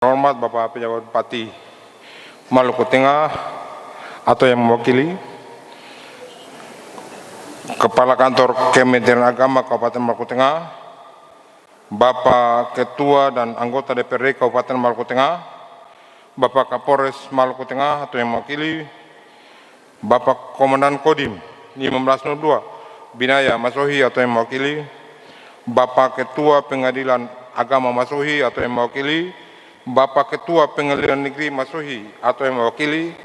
Hormat Bapak Pejabat Bupati Maluku Tengah atau yang mewakili Kepala Kantor Kementerian Agama Kabupaten Maluku Tengah, Bapak Ketua dan anggota DPRD Kabupaten Maluku Tengah, Bapak Kapolres Maluku Tengah atau yang mewakili, Bapak Komandan Kodim 1502 Binaya Masohi atau yang mewakili, Bapak Ketua Pengadilan Agama Masohi atau yang mewakili, Bapak Ketua Pengadilan Negeri Masohi atau yang mewakili,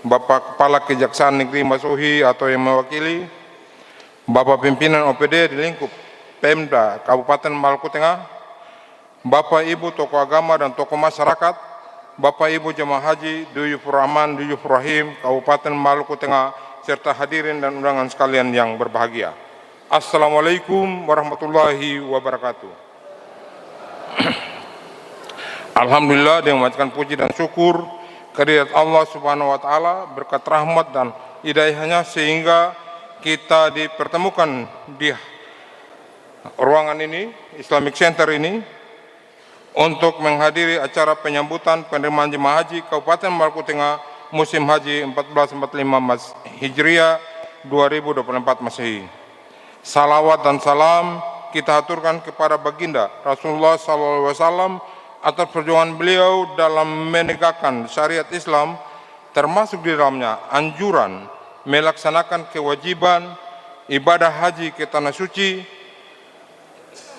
Bapak Kepala Kejaksaan Negeri Masohi atau yang mewakili, Bapak Pimpinan OPD di lingkup Pemda Kabupaten Maluku Tengah, Bapak Ibu tokoh agama dan tokoh masyarakat, Bapak Ibu jemaah haji Duyufur Rahman, Duyufur Rahim Kabupaten Maluku Tengah, serta hadirin dan undangan sekalian yang berbahagia. Assalamualaikum warahmatullahi wabarakatuh. Alhamdulillah, dengan memanjatkan puji dan syukur kehadirat Allah Subhanahu wa taala, berkat rahmat dan hidayahnya sehingga kita dipertemukan di ruangan ini, Islamic Center ini, untuk menghadiri acara penyambutan penerimaan jemaah haji Kabupaten Maluku Tengah musim haji 1445 Hijriah 2024 Masehi. Salawat dan salam kita aturkan kepada baginda Rasulullah SAW atas perjuangan beliau dalam menegakkan syariat Islam, termasuk di dalamnya anjuran melaksanakan kewajiban ibadah haji ke tanah suci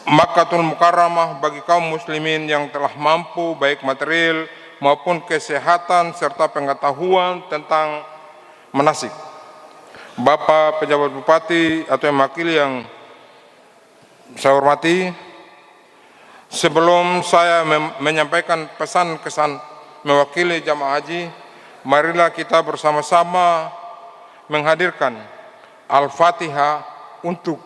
Makkahul Mukarramah bagi kaum muslimin yang telah mampu baik material maupun kesehatan serta pengetahuan tentang manasik. Bapak Pejabat Bupati atau yang mewakili yang saya hormati, sebelum saya menyampaikan pesan kesan mewakili jamaah haji, marilah kita bersama-sama menghadirkan Al-Fatihah untuk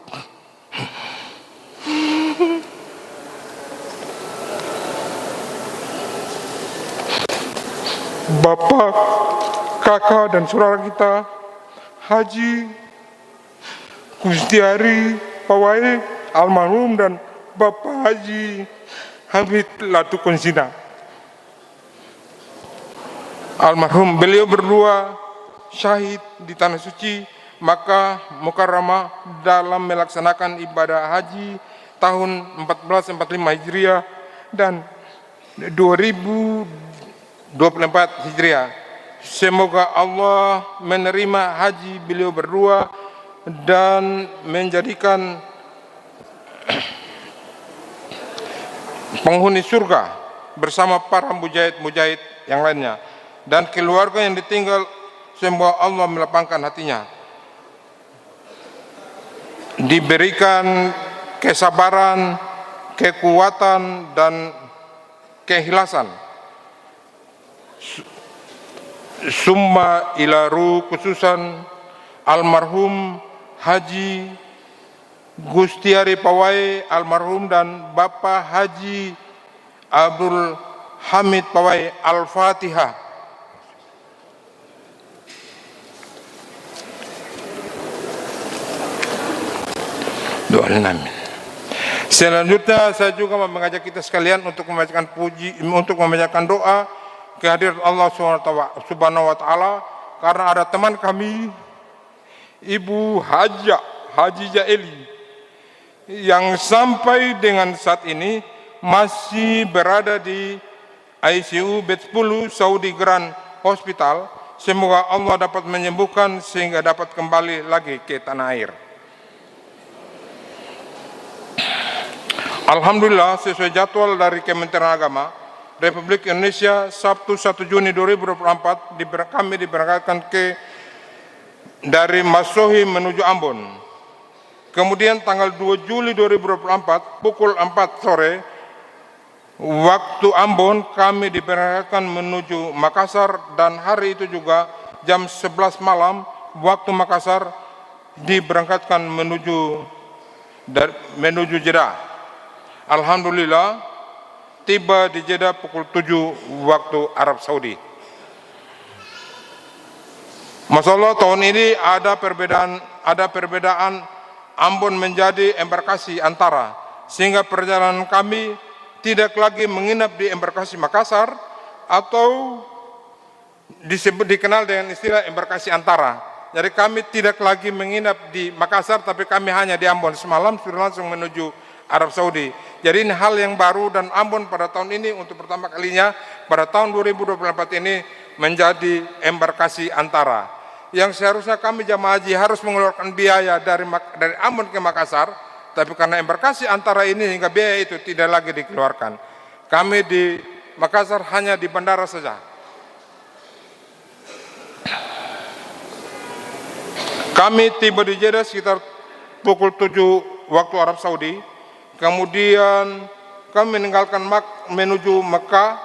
Bapak, kakak dan saudara kita Haji Gustiari Pawai almarhum dan Bapak Haji Hamid Latukonsina almarhum. Beliau berdua syahid di tanah suci Makkah Mukarramah dalam melaksanakan ibadah haji tahun 1445 Hijriah dan 2024 Hijriah. Semoga Allah menerima haji beliau berdua dan menjadikan penghuni surga bersama para mujahid-mujahid yang lainnya, dan keluarga yang ditinggal semoga Allah melapangkan hatinya, diberikan kesabaran, kekuatan dan keikhlasan. Summa ila ruh khususan almarhum Haji Gustiari Pawai almarhum dan Bapak Haji Abdul Hamid Pawai. Al-Fatihah. Doa amin. Selanjutnya saya juga mengajak kita sekalian untuk membacakan doa kehadirat Allah Subhanahu wa taala, karena ada teman kami Ibu Haji Jaeli yang sampai dengan saat ini masih berada di ICU bed 10 Saudi Grand Hospital. Semoga Allah dapat menyembuhkan sehingga dapat kembali lagi ke tanah air. Alhamdulillah, sesuai jadwal dari Kementerian Agama Republik Indonesia, Sabtu 1 Juni 2024 kami diberangkatkan dari Masohi menuju Ambon. Kemudian tanggal 2 Juli 2024 pukul 4 sore waktu Ambon kami diberangkatkan menuju Makassar, dan hari itu juga jam 11 malam waktu Makassar diberangkatkan menuju Jeddah. Alhamdulillah tiba di Jeddah pukul 7 waktu Arab Saudi. Masya Allah, tahun ini ada perbedaan Ambon menjadi embarkasi antara, sehingga perjalanan kami tidak lagi menginap di embarkasi Makassar atau dikenal dengan istilah embarkasi antara. Jadi kami tidak lagi menginap di Makassar, tapi kami hanya di Ambon. Semalam sudah langsung menuju Arab Saudi. Jadi ini hal yang baru, dan Ambon pada tahun ini untuk pertama kalinya pada tahun 2024 ini menjadi embarkasi antara. Yang seharusnya kami jamaah haji harus mengeluarkan biaya dari Ambon ke Makassar, tapi karena embarkasi antara ini hingga biaya itu tidak lagi dikeluarkan. Kami di Makassar hanya di bandara saja. Kami tiba di Jeddah sekitar pukul 7 waktu Arab Saudi. Kemudian kami meninggalkan menuju Mekah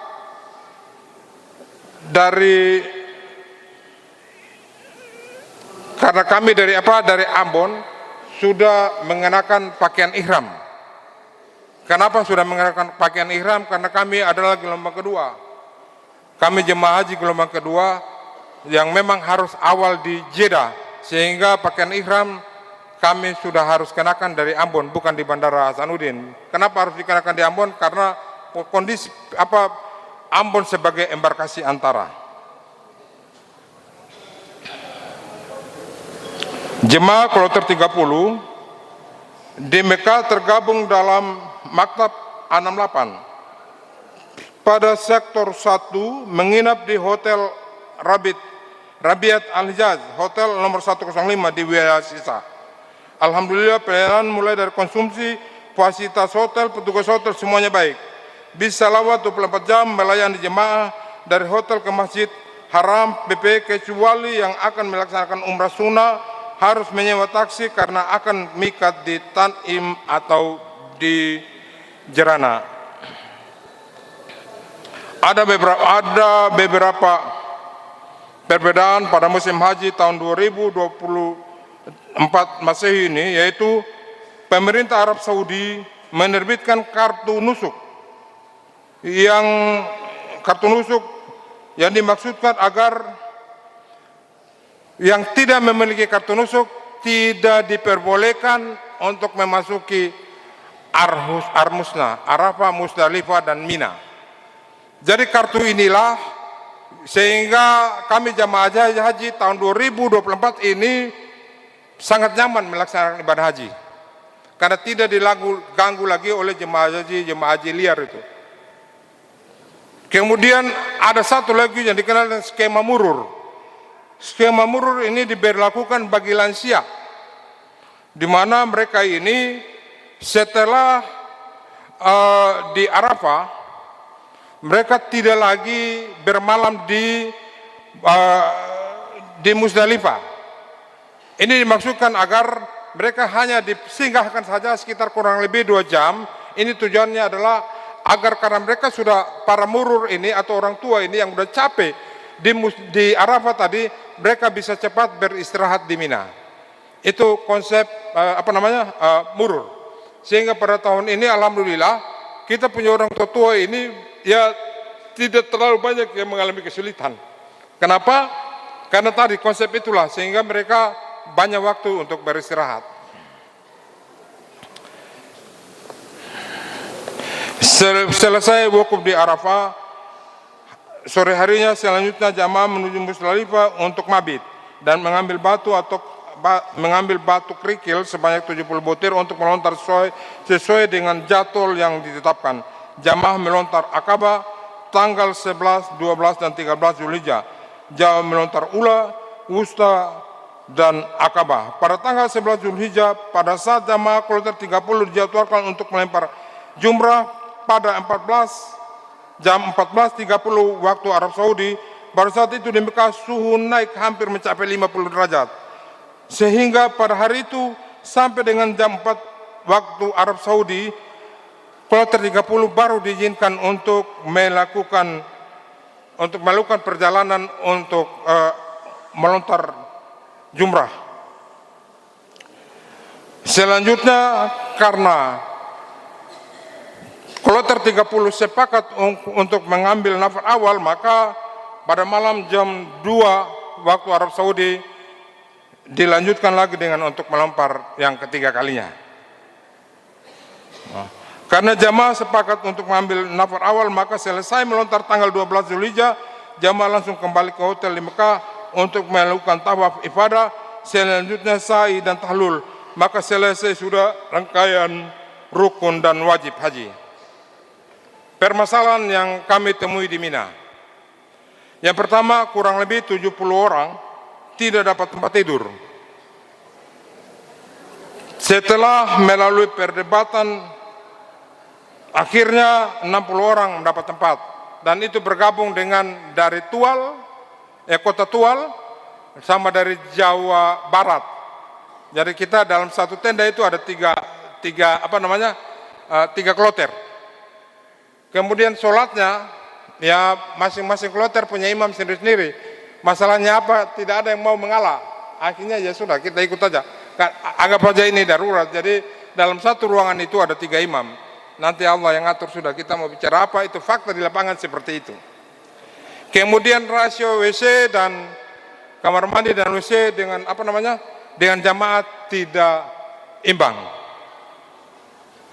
karena kami dari Ambon sudah mengenakan pakaian ihram. Kenapa sudah mengenakan pakaian ihram? Karena kami adalah gelombang kedua. Kami jemaah haji gelombang kedua yang memang harus awal di Jeddah, sehingga pakaian ihram kami sudah harus kenakan dari Ambon, bukan di Bandara Hasanuddin. Kenapa harus dikenakan di Ambon? Karena kondisi Ambon sebagai embarkasi antara. Jemaah kloter 30 di Mekah tergabung dalam Maktab 68. Pada sektor 1 menginap di Hotel Rabiat Al-Hijaz, hotel nomor 105 di wilayah Sisa. Alhamdulillah pelayanan mulai dari konsumsi, fasilitas hotel, petugas hotel semuanya baik. Bis salawat 24 jam melayani jemaah dari hotel ke Masjid Haram PP, kecuali yang akan melaksanakan umrah sunnah harus menyewa taksi karena akan mikat di Tanim atau di Jerana. Ada beberapa perbedaan pada musim haji tahun 2024 Masehi ini, yaitu pemerintah Arab Saudi menerbitkan kartu nusuk yang dimaksudkan agar yang tidak memiliki kartu nusuk tidak diperbolehkan untuk memasuki Armusna, Arafah, Musdalifah, dan Mina. Jadi kartu inilah sehingga kami jamaah haji tahun 2024 ini sangat nyaman melaksanakan ibadah haji, karena tidak diganggu lagi oleh jemaah haji liar itu. Kemudian ada satu lagi yang dikenal dengan skema murur. Skema murur ini diberlakukan bagi lansia, di mana mereka ini setelah di Arafah mereka tidak lagi bermalam di Musdalifah. Ini dimaksudkan agar mereka hanya disinggahkan saja sekitar kurang lebih 2 jam. Ini tujuannya adalah agar karena mereka sudah para murur ini atau orang tua ini yang sudah capek di Arafah tadi, mereka bisa cepat beristirahat di Mina. Itu konsep murur. Sehingga pada tahun ini alhamdulillah kita punya orang tua ini ya tidak terlalu banyak yang mengalami kesulitan. Kenapa? Karena tadi konsep itulah, sehingga mereka banyak waktu untuk beristirahat. Selesai wukuf di Arafah, sore harinya selanjutnya jamaah menuju Musdalifah untuk mabit dan mengambil batu kerikil sebanyak 70 butir untuk melontar sesuai dengan jadwal yang ditetapkan. Jamaah melontar Akabah tanggal 11, 12, dan 13 Zulhijjah. Jamaah melontar Ula, Wusta, dan Akabah. Pada tanggal 11 Zulhijjah, pada saat jamaah kloter 30 dijadwalkan untuk melempar jumrah pada jam 14.30 waktu Arab Saudi. Pada saat itu di Mekah suhu naik hampir mencapai 50 derajat. Sehingga pada hari itu sampai dengan jam 4 waktu Arab Saudi, kloter 30 baru diizinkan untuk melakukan perjalanan untuk melontar jumrah. Selanjutnya, karena kloter 30 sepakat untuk mengambil nafas awal, maka pada malam jam 2 waktu Arab Saudi dilanjutkan lagi dengan untuk melempar yang ketiga kalinya. Karena jamaah sepakat untuk mengambil nafar awal, maka selesai melontar tanggal 12 Zulhijjah, jamaah langsung kembali ke hotel di Mekah untuk melakukan tawaf ibadah, selanjutnya sa'i dan tahlul. Maka selesai sudah rangkaian rukun dan wajib haji. Permasalahan yang kami temui di Mina. Yang pertama, kurang lebih 70 orang tidak dapat tempat tidur. Setelah melalui perdebatan, akhirnya 60 orang mendapat tempat, dan itu bergabung dengan dari kota Tual sama dari Jawa Barat. Jadi kita dalam satu tenda itu ada tiga kloter. Kemudian sholatnya ya masing-masing kloter punya imam sendiri-sendiri. Masalahnya apa? Tidak ada yang mau mengalah. Akhirnya ya sudah, kita ikut aja. Anggap saja ini darurat. Jadi dalam satu ruangan itu ada 3 imam. Nanti Allah yang ngatur, sudah kita mau bicara apa, itu fakta di lapangan seperti itu. Kemudian rasio WC dan kamar mandi dan WC dengan dengan jamaah tidak imbang.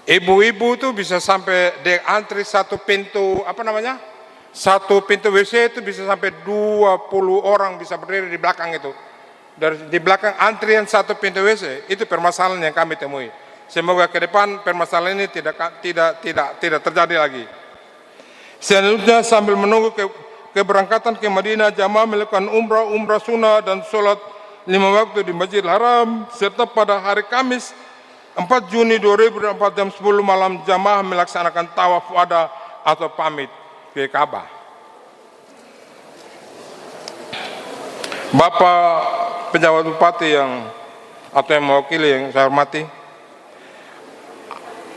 Ibu-ibu tuh bisa sampai antri satu pintu WC itu bisa sampai 20 orang bisa berdiri di belakang itu. Di belakang antrian satu pintu WC, itu permasalahan yang kami temui. Semoga ke depan permasalahan ini tidak terjadi lagi. Selanjutnya, sambil menunggu keberangkatan ke Madinah, jamaah melakukan umrah sunnah dan sholat 5 waktu di Masjidil Haram, serta pada hari Kamis 4 Juni 2004 jam 10 malam jamaah melaksanakan tawaf wada atau pamit ke Ka'bah. Bapak pejabat bupati yang mewakili yang saya hormati,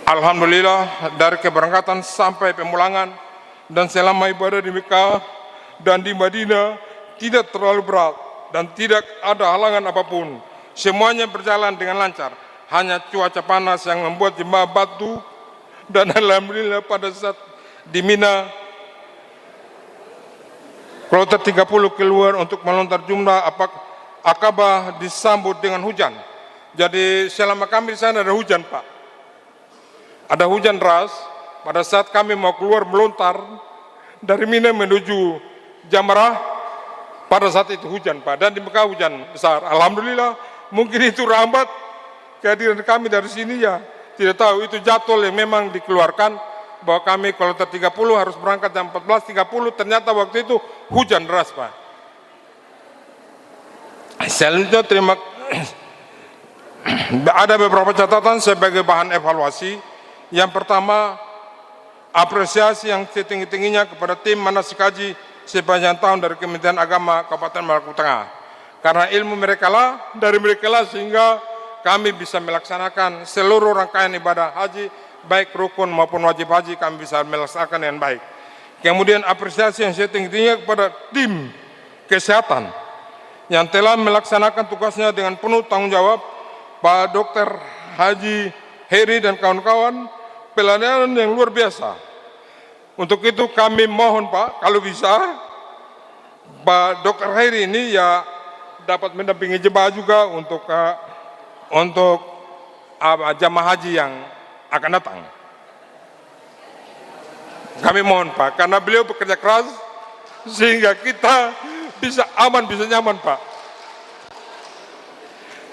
alhamdulillah dari keberangkatan sampai pemulangan dan selama ibadah di Mekah dan di Madinah tidak terlalu berat dan tidak ada halangan apapun. Semuanya berjalan dengan lancar. Hanya cuaca panas yang membuat jemaah batuk, dan alhamdulillah pada saat di Mina kloter 30 keluar untuk melontar jumrah Akabah disambut dengan hujan. Jadi selama kami di sana ada hujan, Pak. Ada hujan deras. Pada saat kami mau keluar melontar dari Mina menuju Jamrah, pada saat itu hujan, Pak. Dan di Mekah hujan besar. Alhamdulillah, mungkin itu rahmat kehadiran kami dari sini ya. Tidak tahu, itu jadwal yang memang dikeluarkan bahwa kami kloter 30 harus berangkat jam 14.30. Ternyata waktu itu hujan deras, Pak. Selanjutnya ada beberapa catatan sebagai bahan evaluasi. Yang pertama, apresiasi yang setinggi-tingginya kepada tim manasik haji sepanjang tahun dari Kementerian Agama Kabupaten Maluku Tengah. Karena ilmu dari mereka lah sehingga kami bisa melaksanakan seluruh rangkaian ibadah haji, baik rukun maupun wajib haji, kami bisa melaksanakan dengan baik. Kemudian apresiasi yang setinggi-tingginya kepada tim kesehatan yang telah melaksanakan tugasnya dengan penuh tanggung jawab, Pak Dr. Haji Heri dan kawan-kawan, pelayanan yang luar biasa. Untuk itu kami mohon, Pak, kalau bisa Pak Dr. Heri ini ya dapat mendampingi jemaah juga untuk jamaah haji yang akan datang. Kami mohon, Pak, karena beliau bekerja keras sehingga kita bisa aman, bisa nyaman, Pak.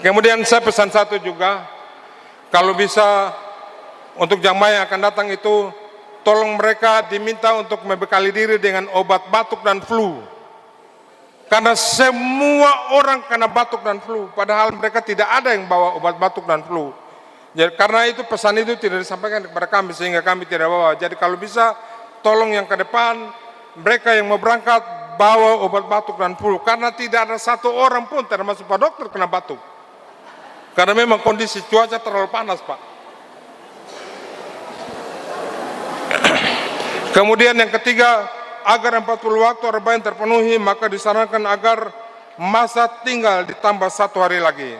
Kemudian saya pesan satu juga, kalau bisa untuk jamaah yang akan datang itu, tolong mereka diminta untuk membekali diri dengan obat batuk dan flu. Karena semua orang kena batuk dan flu, padahal mereka tidak ada yang bawa obat batuk dan flu. Jadi, karena itu pesan itu tidak disampaikan kepada kami sehingga kami tidak bawa. Jadi kalau bisa tolong yang ke depan, mereka yang mau berangkat bawa obat batuk dan flu. Karena tidak ada satu orang pun termasuk Pak Dokter kena batuk. Karena memang kondisi cuaca terlalu panas, Pak. Kemudian yang ketiga, agar 40 waktu arba'in terpenuhi, maka disarankan agar masa tinggal ditambah 1 hari lagi.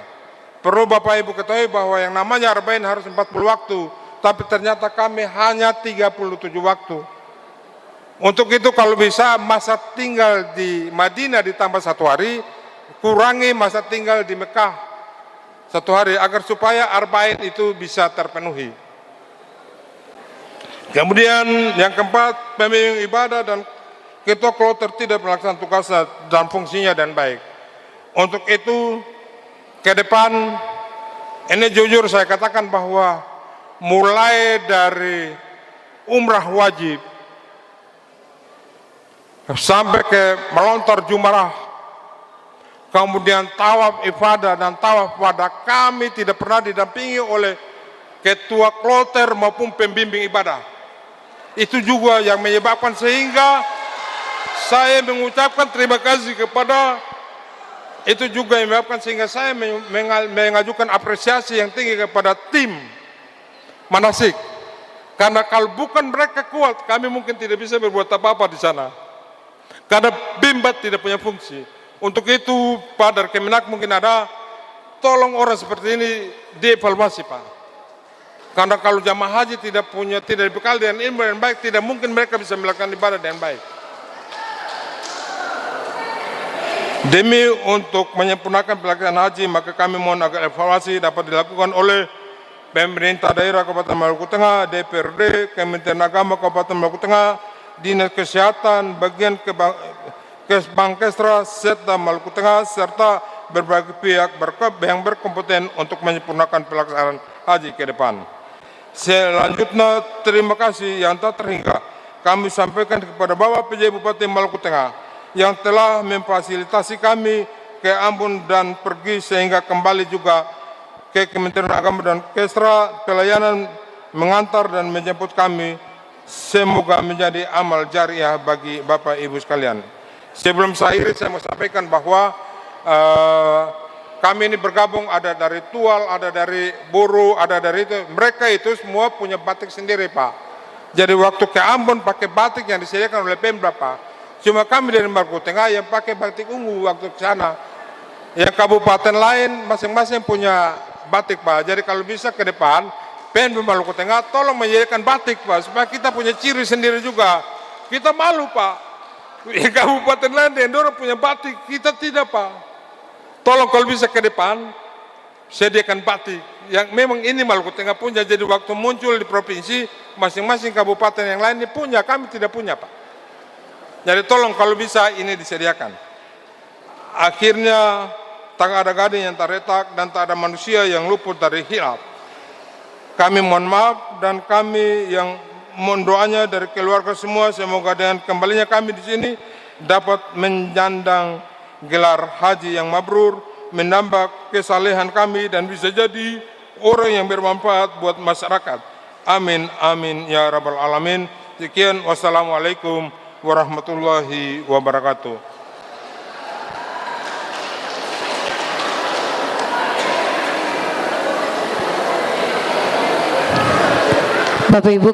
Perlu Bapak Ibu ketahui bahwa yang namanya arba'in harus 40 waktu, tapi ternyata kami hanya 37 waktu. Untuk itu kalau bisa masa tinggal di Madinah ditambah 1 hari, kurangi masa tinggal di Mekah 1 hari, agar supaya arba'in itu bisa terpenuhi. Kemudian yang keempat, pembimbing ibadah dan ketua kloter tidak melaksanakan tugasnya dan fungsinya dan baik. Untuk itu, ke depan, ini jujur saya katakan bahwa mulai dari umrah wajib sampai ke melontar jumarah, kemudian tawaf ifadah dan tawaf wadah, kami tidak pernah didampingi oleh ketua kloter maupun pembimbing ibadah. Itu juga yang menyebabkan sehingga saya mengucapkan terima kasih kepada, itu juga yang menyebabkan sehingga saya mengajukan apresiasi yang tinggi kepada tim manasik. Karena kalau bukan mereka kuat, kami mungkin tidak bisa berbuat apa-apa di sana. Karena bimbat tidak punya fungsi. Untuk itu, Pak dari Kemenak mungkin ada, tolong orang seperti ini dievaluasi, Pak. Karena kalau jamaah haji tidak dibekali dengan ilmu yang baik, tidak mungkin mereka bisa melakukan ibadah dengan baik. Demi untuk menyempurnakan pelaksanaan haji, maka kami mohon agar evaluasi dapat dilakukan oleh pemerintah daerah Kabupaten Maluku Tengah, DPRD, Kementerian Agama Kabupaten Maluku Tengah, Dinas Kesehatan, bagian Kesbangkesra, serta Maluku Tengah, serta berbagai pihak yang berkompeten untuk menyempurnakan pelaksanaan haji ke depan. Selanjutnya, terima kasih yang tak terhingga kami sampaikan kepada Bapak PJ Bupati Maluku Tengah yang telah memfasilitasi kami ke Ambon dan pergi sehingga kembali juga ke Kementerian Agama dan Kesra, pelayanan mengantar dan menjemput kami. Semoga menjadi amal jariah bagi Bapak Ibu sekalian. Sebelum saya akhiri, saya mau sampaikan bahwa kami ini bergabung, ada dari Tual, ada dari Buru, ada dari itu. Mereka itu semua punya batik sendiri, Pak. Jadi waktu ke Ambon pakai batik yang disediakan oleh Pemda, Pak. Cuma kami dari Maluku Tengah yang pakai batik ungu waktu ke sana. Yang kabupaten lain masing-masing punya batik, Pak. Jadi kalau bisa ke depan, Pemda Maluku Tengah tolong menyediakan batik, Pak. Supaya kita punya ciri sendiri juga. Kita malu, Pak. Kabupaten lain di Endoro punya batik, kita tidak, Pak. Tolong kalau bisa ke depan, sediakan batik. Yang memang ini Maluku Tengah punya, jadi waktu muncul di provinsi, masing-masing kabupaten yang lain ini punya, kami tidak punya, Pak. Jadi tolong kalau bisa ini disediakan. Akhirnya, tak ada gading yang terletak dan tak ada manusia yang luput dari hilaf. Kami mohon maaf dan kami yang mohon doanya dari keluarga semua, semoga dengan kembalinya kami di sini dapat menjandang gelar haji yang mabrur, menambah kesalehan kami dan bisa jadi orang yang bermanfaat buat masyarakat. Amin, amin ya rabbal alamin. Sekian, wassalamualaikum warahmatullahi wabarakatuh. Bapak Ibu